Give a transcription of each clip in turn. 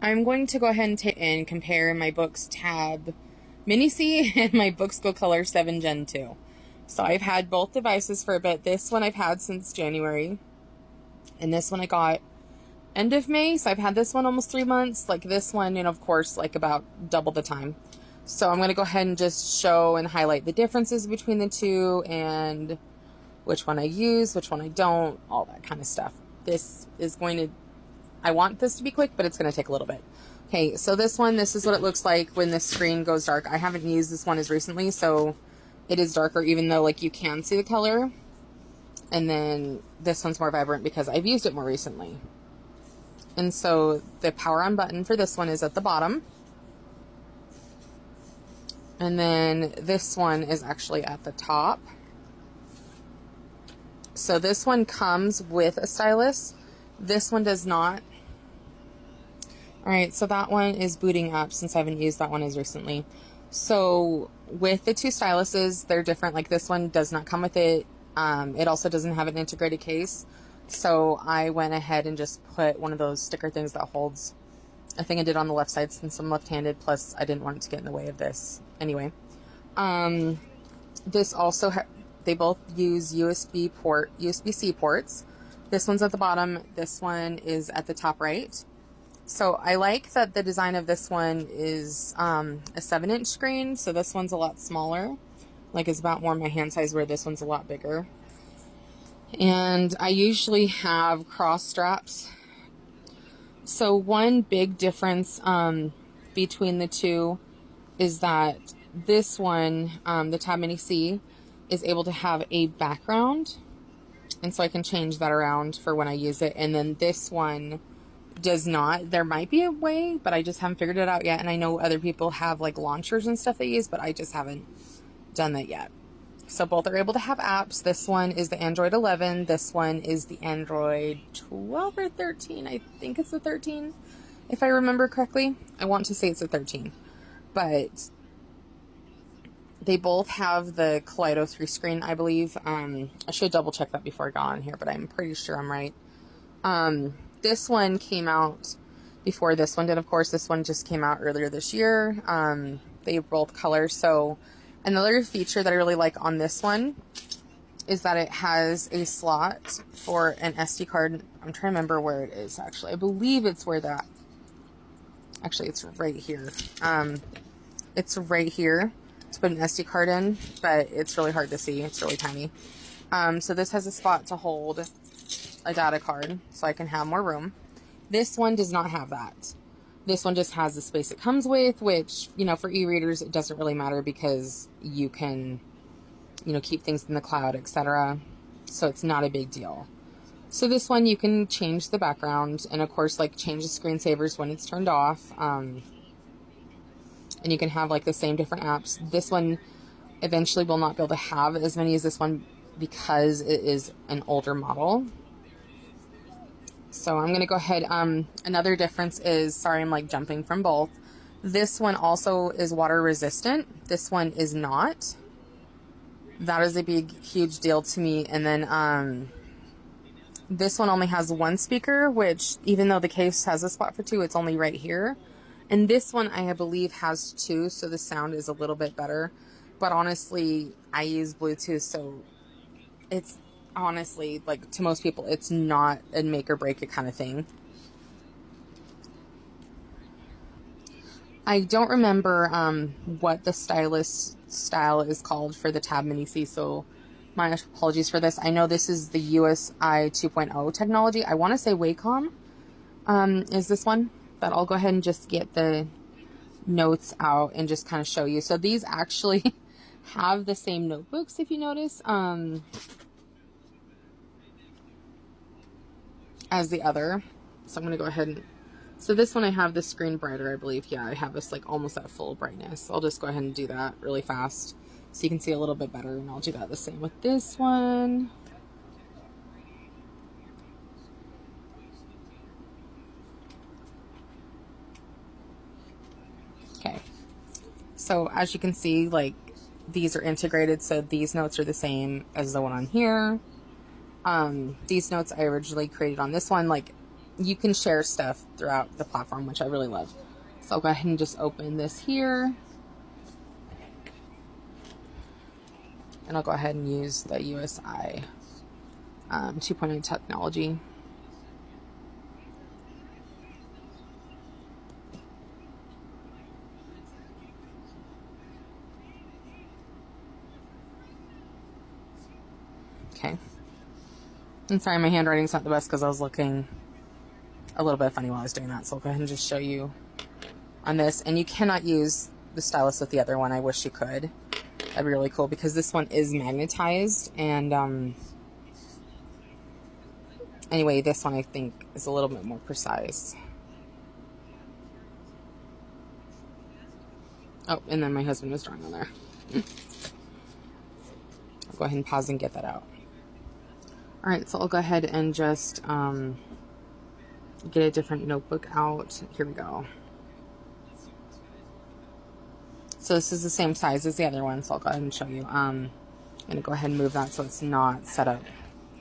I'm going to go ahead and compare my Boox Tab Mini C and my Boox Go Color 7 Gen 2. So I've had both devices for a bit. This one I've had since January, and this one I got end of May. So I've had this one almost 3 months. Like this one, and of course, like about double the time. So I'm going to go ahead and just show and highlight the differences between the two and which one I use, which one I don't, all that kind of stuff. This is going to, I want this to be quick, but it's going to take a little bit. Okay, so this one, this is what it looks like when the screen goes dark. I haven't used this one as recently, so it is darker, even though like you can see the color. And then this one's more vibrant because I've used it more recently. And so the power on button for this one is at the bottom. And then this one is actually at the top. So this one comes with a stylus. This one does not. Alright, so that one is booting up since I haven't used that one as recently. So with the two styluses, they're different. Like this one does not come with it. It also doesn't have an integrated case. So I went ahead and just put one of those sticker things that holds. I think I did on the left side since I'm left-handed, plus I didn't want it to get in the way of this. Anyway, this also, they both use USB-C ports. This one's at the bottom, this one is at the top right. So I like that the design of this one is a 7-inch screen, so this one's a lot smaller. Like it's about more my hand size, where this one's a lot bigger. And I usually have cross straps. So one big difference between the two is that this one, the Tab Mini C, is able to have a background, and so I can change that around for when I use it. And then this one does not. There might be a way, but I just haven't figured it out yet. And I know other people have like launchers and stuff they use, but I just haven't done that yet. So both are able to have apps. This one is the Android 11. This one is the Android 12 or 13. I think it's the 13, if I remember correctly. I want to say it's the 13. But they both have the Kaleido 3 screen, I believe. I should double check that before I got on here, but I'm pretty sure I'm right. This one came out before this one did, of course. This one just came out earlier this year. They both color, so another feature that I really like on this one is that it has a slot for an SD card. I'm trying to remember where it is, actually. I believe it's where that... Actually, it's right here. It's right here to put an SD card in, but it's really hard to see. It's really tiny. So this has a spot to hold a data card, so I can have more room. This one does not have that. This one just has the space it comes with, which, you know, for e-readers, it doesn't really matter because you can, you know, keep things in the cloud, etc. So it's not a big deal. So this one, you can change the background and, of course, like, change the screensavers when it's turned off. And you can have, like, the same different apps. This one eventually will not be able to have as many as this one because it is an older model. So I'm going to go ahead. Another difference is, sorry, I'm like jumping from both. This one also is water resistant. This one is not. That is a big, huge deal to me. And then this one only has one speaker, which even though the case has a spot for two, it's only right here. And this one, I believe, has two, so the sound is a little bit better. But honestly, I use Bluetooth, so it's... honestly, like, to most people, it's not a make or break it kind of thing. I don't remember what the stylus style is called for the Tab Mini C, so my apologies for this. I know this is the USI 2.0 technology. I want to say Wacom is this one, but I'll go ahead and just get the notes out and just kind of show you. So these actually have the same notebooks, if you notice. As the other. So I'm going to go ahead and... So this one I have the screen brighter, I believe. Yeah, I have this like almost at full brightness. I'll just go ahead and do that really fast so you can see a little bit better. And I'll do that the same with this one. Okay. So as you can see, like, these are integrated, so these notes are the same as the one on here. These notes I originally created on this one. Like, you can share stuff throughout the platform, which I really love. So I'll go ahead and just open this here. And I'll go ahead and use the USI 2.0 technology. Okay. I'm sorry, my handwriting's not the best because I was looking a little bit funny while I was doing that. So I'll go ahead and just show you on this. And you cannot use the stylus with the other one. I wish you could. That'd be really cool because this one is magnetized. And anyway, this one I think is a little bit more precise. Oh, and then my husband was drawing on there. I'll go ahead and pause and get that out. All right, so I'll go ahead and just get a different notebook out. Here we go. So this is the same size as the other one, so I'll go ahead and show you. I'm going to go ahead and move that so it's not set up.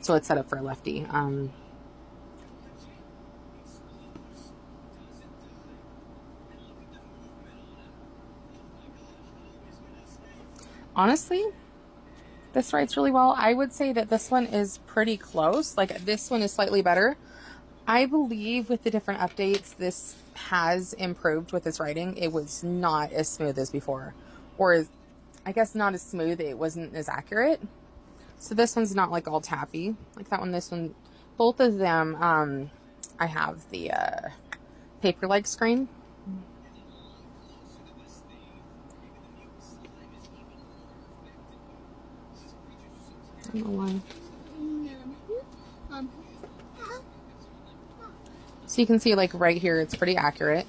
So it's set up for a lefty. Honestly, this writes really well. I would say that this one is pretty close. Like, this one is slightly better. I believe with the different updates, this has improved with its writing. It was not as smooth as before. Or, I guess not as smooth. It wasn't as accurate. So this one's not like all tappy. Like that one, this one. Both of them, I have the paper-like screen. I don't know why. So you can see, like, right here, it's pretty accurate.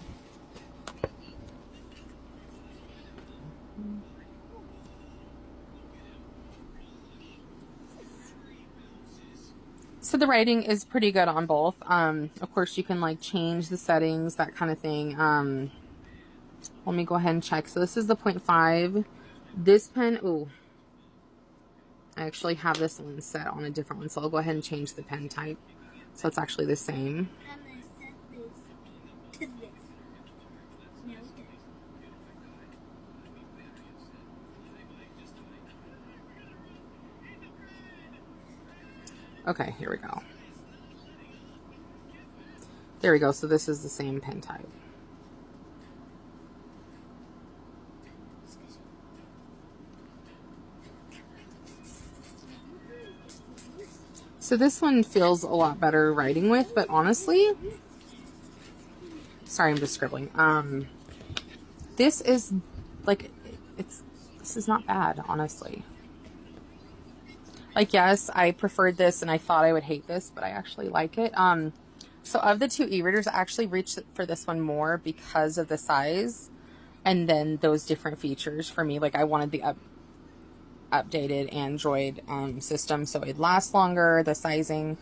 So the writing is pretty good on both. Of course, you can, like, change the settings, that kind of thing. Let me go ahead and check. So this is the 0.5. This pen, ooh. I actually have this one set on a different one, so I'll go ahead and change the pen type. So it's actually the same. Okay, here we go. There we go. So this is the same pen type. So this one feels a lot better writing with, but honestly, sorry, I'm just scribbling. This is like, this is not bad, honestly. Like, yes, I preferred this and I thought I would hate this, but I actually like it. So of the two e-readers, I actually reached for this one more because of the size and then those different features for me. Like, I wanted the updated Android system so it'd last longer, the sizing.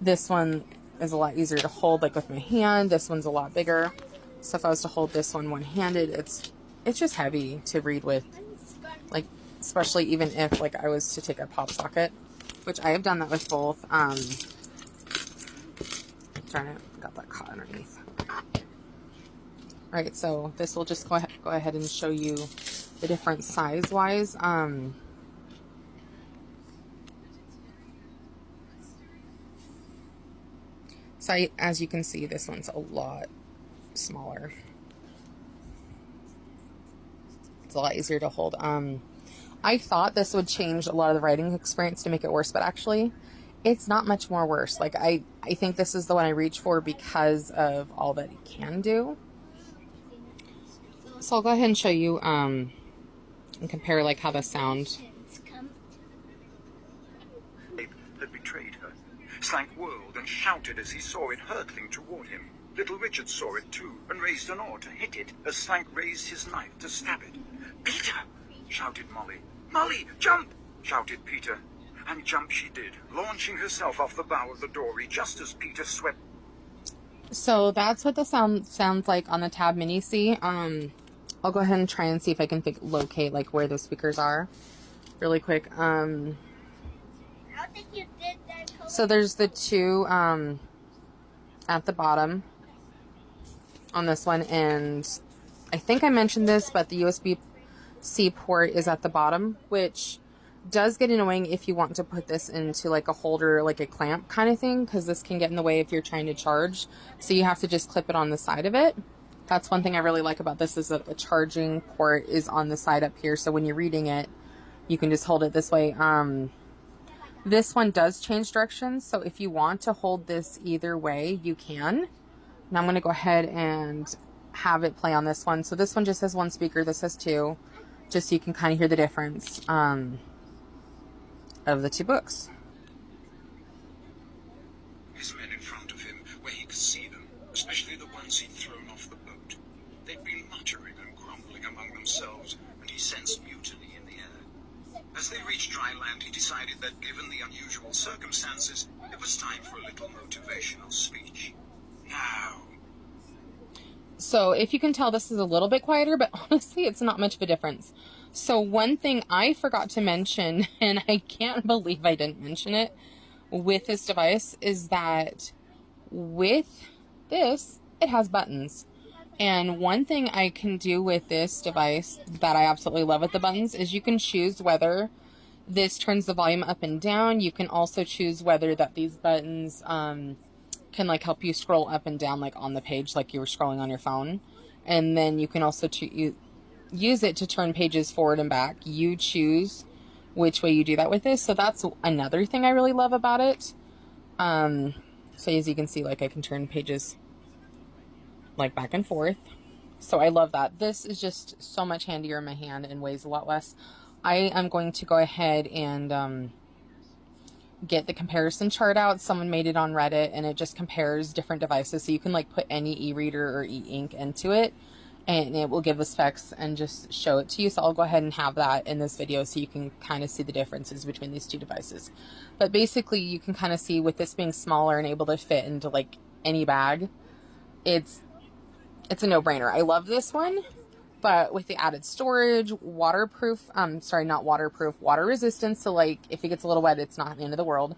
This one is a lot easier to hold, like with my hand. This one's a lot bigger. So if I was to hold this one one-handed, it's just heavy to read with. Like, especially even if like I was to take a pop socket, which I have done that with both. Darn it, got that caught underneath. Alright, so this will just go ahead and show you the different size-wise. So as you can see, this one's a lot smaller. It's a lot easier to hold. I thought this would change a lot of the writing experience to make it worse, but actually it's not much more worse. Like, I think this is the one I reach for because of all that it can do. So I'll go ahead and show you and compare like how the sound. Had betrayed her. Slank whirled and shouted as he saw it hurtling toward him. Little Richard saw it too and raised an oar to hit it as Slank raised his knife to stab it. "Peter!" shouted Molly. "Molly, jump!" shouted Peter. And jump she did, launching herself off the bow of the dory just as Peter swept. So that's what the sound sounds like on the Tab Mini C. I'll go ahead and try and see if I can locate like where the speakers are really quick. I don't think you did that. So there's the two at the bottom on this one, and I think I mentioned this, but the USB-C port is at the bottom, which does get annoying if you want to put this into like a holder, like a clamp kind of thing, because this can get in the way if you're trying to charge. So you have to just clip it on the side of it. That's one thing I really like about this, is that the charging port is on the side up here. So when you're reading it, you can just hold it this way. This one does change directions. So if you want to hold this either way, you can. And I'm going to go ahead and have it play on this one. So this one just has one speaker. This has two, just so you can kind of hear the difference of the two books. His men in front of him, where he could see them, especially the ones he'd thrown off the boat. They'd been muttering and grumbling among themselves, and he sensed mutiny in the air. As they reached dry land, he decided that given the unusual circumstances, it was time for a little motivational speech. Now. So if you can tell, this is a little bit quieter, but honestly, it's not much of a difference. So one thing I forgot to mention, and I can't believe I didn't mention it with this device, is that with this, it has buttons. And one thing I can do with this device that I absolutely love with the buttons is you can choose whether this turns the volume up and down. You can also choose whether that these buttons can like help you scroll up and down like on the page like you were scrolling on your phone. And then you can also use it to turn pages forward and back. You choose which way you do that with this. So that's another thing I really love about it. So as you can see, like I can turn pages like back and forth. So I love that. This is just so much handier in my hand and weighs a lot less. I am going to go ahead and get the comparison chart out. Someone made it on Reddit, and it just compares different devices. So you can like put any e-reader or e-ink into it, and it will give the specs and just show it to you. So I'll go ahead and have that in this video so you can kind of see the differences between these two devices. But basically you can kind of see with this being smaller and able to fit into like any bag, it's a no-brainer. I love this one, but with the added storage, waterproof, not waterproof, water resistance. So like if it gets a little wet, it's not the end of the world.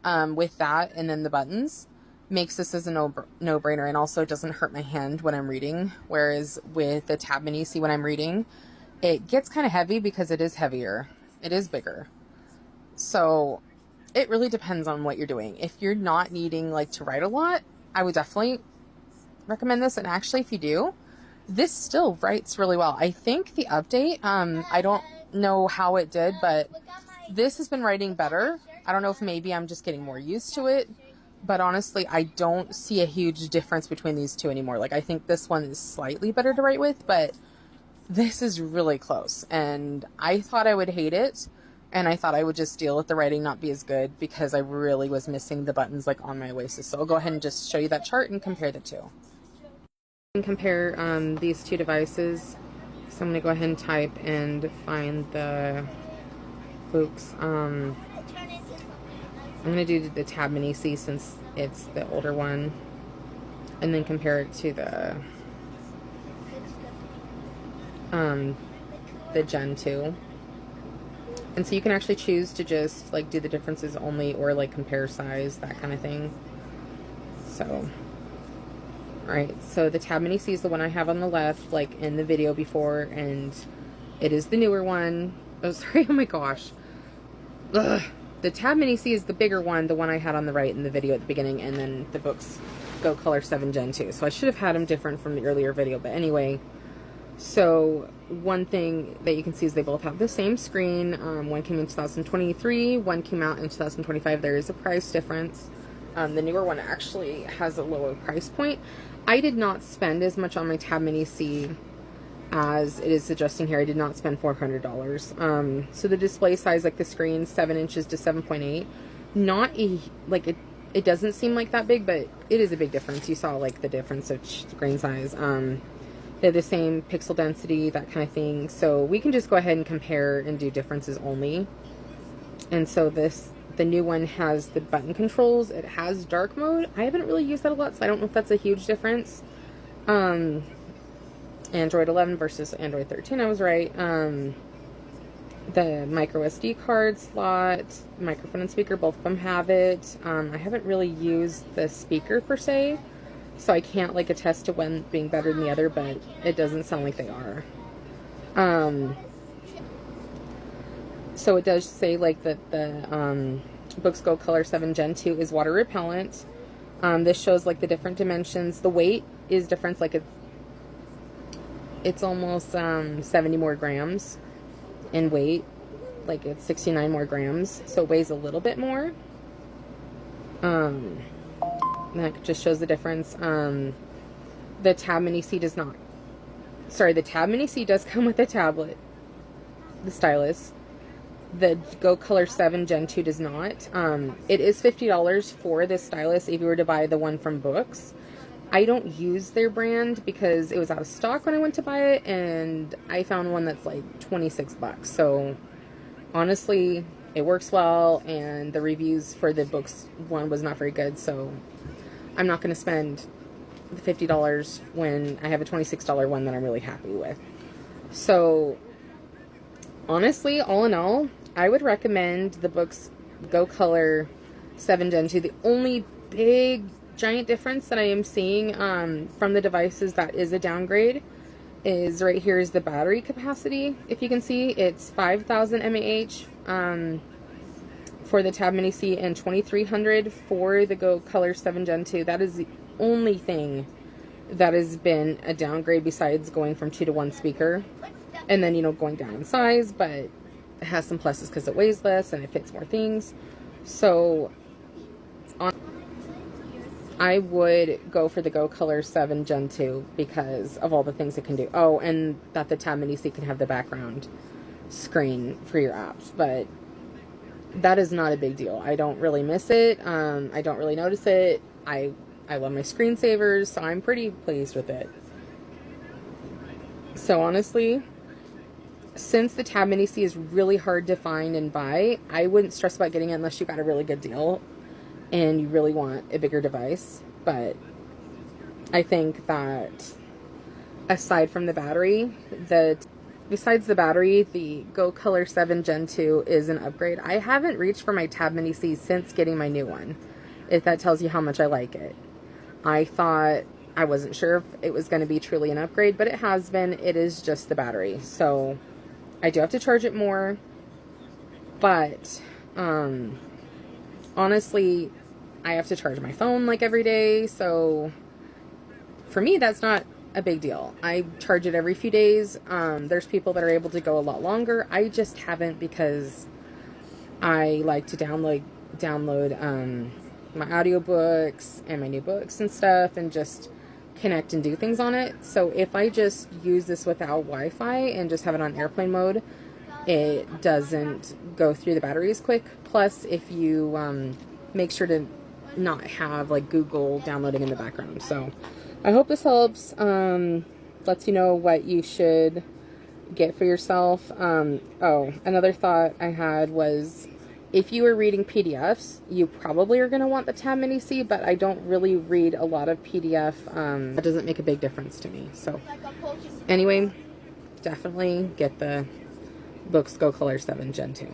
With that, and then the buttons, makes this as a no-brainer, and also it doesn't hurt my hand when I'm reading. Whereas with the Tab Mini C when I'm reading, it gets kind of heavy because it is heavier. It is bigger. So it really depends on what you're doing. If you're not needing like to write a lot, I would definitely recommend this. And actually, if you do, this still writes really well. I think the update, I don't know how it did, but this has been writing better. I don't know if maybe I'm just getting more used to it. But honestly, I don't see a huge difference between these two anymore. Like, I think this one is slightly better to write with, but this is really close. And I thought I would hate it, and I thought I would just deal with the writing not be as good because I really was missing the buttons like on my Oasis. So I'll go ahead and just show you that chart and compare the two. And compare these two devices. So I'm going to go ahead and type and find the Boox. I'm going to do the Tab Mini C since it's the older one, and then compare it to the Gen 2. And so you can actually choose to just like do the differences only, or like compare size, that kind of thing. So, alright, so the Tab Mini C is the one I have on the left, like in the video before, and it is the newer one. Oh, sorry, oh my gosh. Ugh. The Tab Mini C is the bigger one, the one I had on the right in the video at the beginning, and then the Boox Go Color 7 Gen 2. So I should have had them different from the earlier video, but anyway. So one thing that you can see is they both have the same screen. One came in 2023, one came out in 2025. There is a price difference. The newer one actually has a lower price point. I did not spend as much on my Tab Mini C as it is suggesting here. I did not spend $400. So the display size, like the screen, 7 inches to 7.8. Not a, like, it doesn't seem like that big, but it is a big difference. You saw like the difference of screen size. They're the same pixel density, that kind of thing. So we can just go ahead and compare and do differences only. And so the new one has the button controls. It has dark mode. I haven't really used that a lot, so I don't know if that's a huge difference. Android 11 versus Android 13, I was right. The micro SD card slot, microphone and speaker, both of them have it. I haven't really used the speaker per se, so I can't like attest to one being better than the other, but it doesn't sound like they are. So it does say like that the Boox Go Color 7 Gen 2 is water repellent. This shows like the different dimensions. The weight is different, like it's almost 70 more grams in weight, like it's 69 more grams, so it weighs a little bit more. That just shows the difference. The Tab Mini C does not. Sorry, the Tab Mini C does come with a tablet, the Stylus. The Go Color 7 Gen 2 does not. It is $50 for this stylus if you were to buy the one from Boox. I don't use their brand because it was out of stock when I went to buy it, and I found one that's like 26 bucks. So honestly, it works well, and the reviews for the Boox one was not very good, so I'm not going to spend the $50 when I have a $26 one that I'm really happy with. So honestly, all in all, I would recommend the Boox Go Color 7 Gen 2. The only big giant difference that I am seeing from the devices that is a downgrade is right here is the battery capacity. If you can see, it's 5,000 mAh for the Tab Mini C and 2,300 for the Go Color 7 Gen 2. That is the only thing that has been a downgrade besides going from 2 to 1 speaker. And then, you know, going down in size, but it has some pluses because it weighs less and it fits more things. So I would go for the Go Color 7 Gen 2 because of all the things it can do. Oh, and that the Tab Mini C can have the background screen for your apps, but that is not a big deal. I don't really miss it. I don't really notice it. I love my screensavers, so I'm pretty pleased with it. So honestly, since the Tab Mini C is really hard to find and buy, I wouldn't stress about getting it unless you got a really good deal and you really want a bigger device. But I think that aside from the battery, besides the battery, the Go Color 7 Gen 2 is an upgrade. I haven't reached for my Tab Mini C since getting my new one, if that tells you how much I like it. I wasn't sure if it was going to be truly an upgrade, but it has been. It is just the battery. So I do have to charge it more, but honestly, I have to charge my phone like every day, so for me that's not a big deal. I charge it every few days. There's people that are able to go a lot longer. I just haven't because I like to download my audiobooks and my new books and stuff and just connect and do things on it. So if I just use this without Wi-Fi and just have it on airplane mode, it doesn't go through the battery as quick. Plus, if you make sure to not have like Google downloading in the background. So I hope this helps. Lets you know what you should get for yourself. Oh, another thought I had was, if you were reading PDFs, you probably are going to want the Tab Mini C, but I don't really read a lot of PDF. That doesn't make a big difference to me. So anyway, definitely get the Boox Go Color 7 Gen 2.